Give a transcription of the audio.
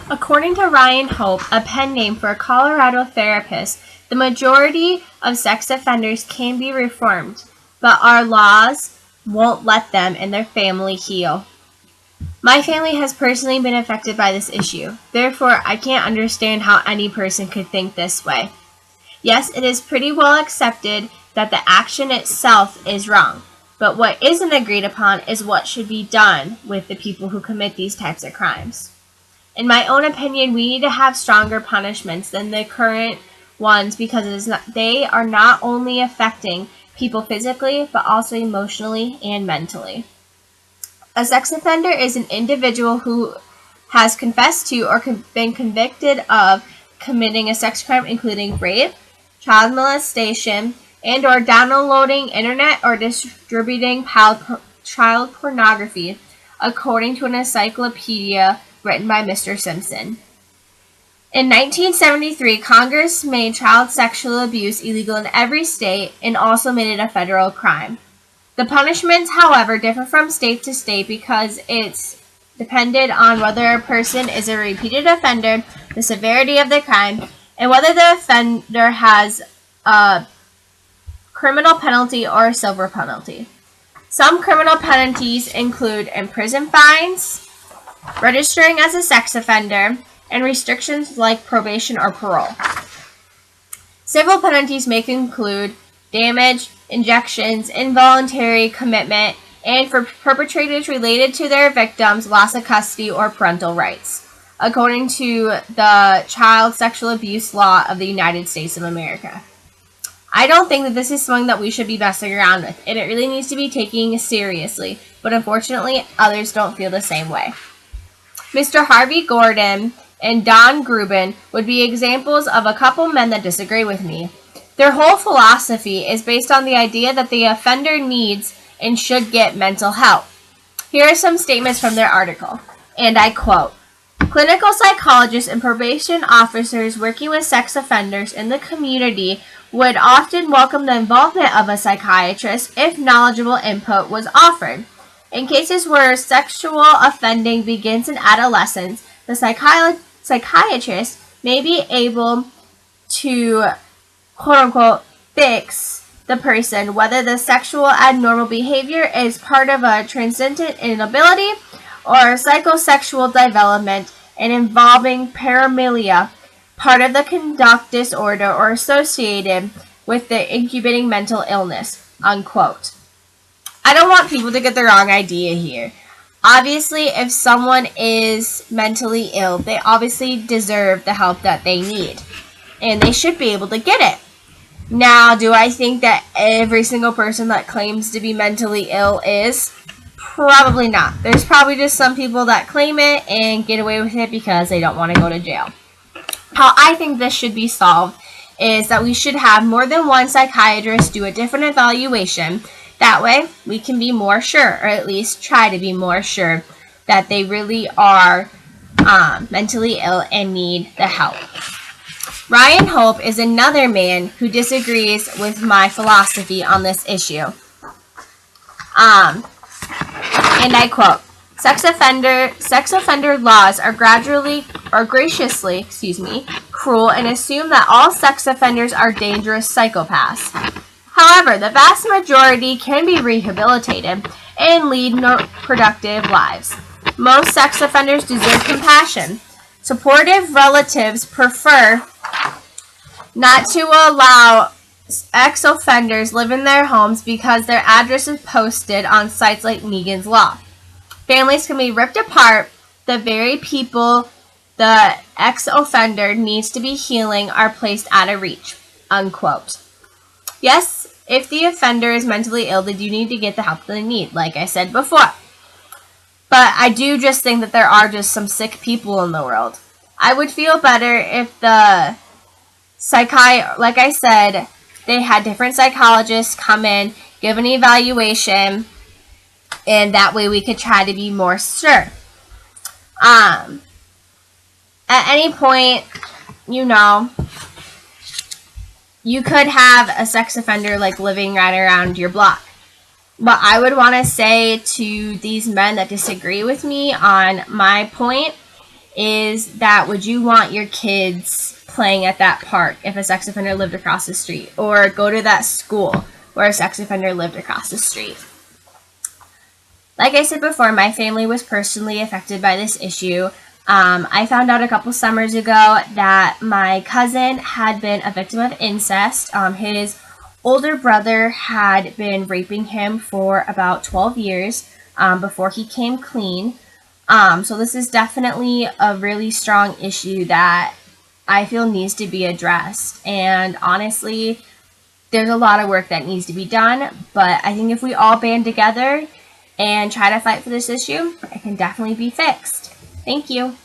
According to Ryan Hope, a pen name for a Colorado therapist, the majority of sex offenders can be reformed, but our laws won't let them and their family heal. My family has personally been affected by this issue. Therefore, I can't understand how any person could think this way. Yes, it is pretty well accepted that the action itself is wrong, but what isn't agreed upon is what should be done with the people who commit these types of crimes. In my own opinion, we need to have stronger punishments than the current ones because they are not only affecting people physically, but also emotionally and mentally. A sex offender is an individual who has confessed to or been convicted of committing a sex crime, including rape, child molestation, and or downloading internet or distributing child pornography, according to an encyclopedia written by Mr. Simpson. In 1973, Congress made child sexual abuse illegal in every state and also made it a federal crime. The punishments, however, differ from state to state because it's depended on whether a person is a repeated offender, the severity of the crime, and whether the offender has a criminal penalty or a civil penalty. Some criminal penalties include imprisonment fines, registering as a sex offender, and restrictions like probation or parole. Civil penalties may include damage, injunctions, involuntary commitment, and for perpetrators related to their victims, loss of custody or parental rights, according to the Child Sexual Abuse Law of the United States of America. I don't think that this is something that we should be messing around with, and it really needs to be taken seriously, but unfortunately, others don't feel the same way. Mr. Harvey Gordon and Don Grubin would be examples of a couple men that disagree with me. Their whole philosophy is based on the idea that the offender needs and should get mental help. Here are some statements from their article, and I quote, "Clinical psychologists and probation officers working with sex offenders in the community would often welcome the involvement of a psychiatrist if knowledgeable input was offered. In cases where sexual offending begins in adolescence, the psychiatrist may be able to quote-unquote fix the person, whether the sexual abnormal behavior is part of a transcendent inability or a psychosexual development and involving paraphilia, part of the conduct disorder or associated with the incubating mental illness," unquote. I don't want people to get the wrong idea here. Obviously, if someone is mentally ill, they obviously deserve the help that they need, and they should be able to get it. Now, do I think that every single person that claims to be mentally ill is? Probably not. There's probably just some people that claim it and get away with it because they don't want to go to jail. How I think this should be solved is that we should have more than one psychiatrist do a different evaluation. That way, we can be more sure, or at least try to be more sure, that they really are mentally ill and need the help. Ryan Hope is another man who disagrees with my philosophy on this issue. And I quote, sex offender laws are graciously, cruel and assume that all sex offenders are dangerous psychopaths. However, the vast majority can be rehabilitated and lead productive lives. Most sex offenders deserve compassion. Supportive relatives prefer not to allow ex-offenders live in their homes because their address is posted on sites like Megan's Law. Families can be ripped apart. The very people the ex-offender needs to be healing are placed out of reach, unquote. Yes, if the offender is mentally ill, they do need to get the help they need, like I said before. But I do just think that there are just some sick people in the world. I would feel better if the like I said, they had different psychologists come in, give an evaluation, and that way we could try to be more sure. At any point, you could have a sex offender like living right around your block. What I would want to say to these men that disagree with me on my point is that would you want your kids playing at that park if a sex offender lived across the street, or go to that school where a sex offender lived across the street? Like I said before, my family was personally affected by this issue. I found out a couple summers ago that my cousin had been a victim of incest. His older brother had been raping him for about 12 years before he came clean. So this is definitely a really strong issue that I feel needs to be addressed. And honestly, there's a lot of work that needs to be done, but I think if we all band together and try to fight for this issue, it can definitely be fixed. Thank you.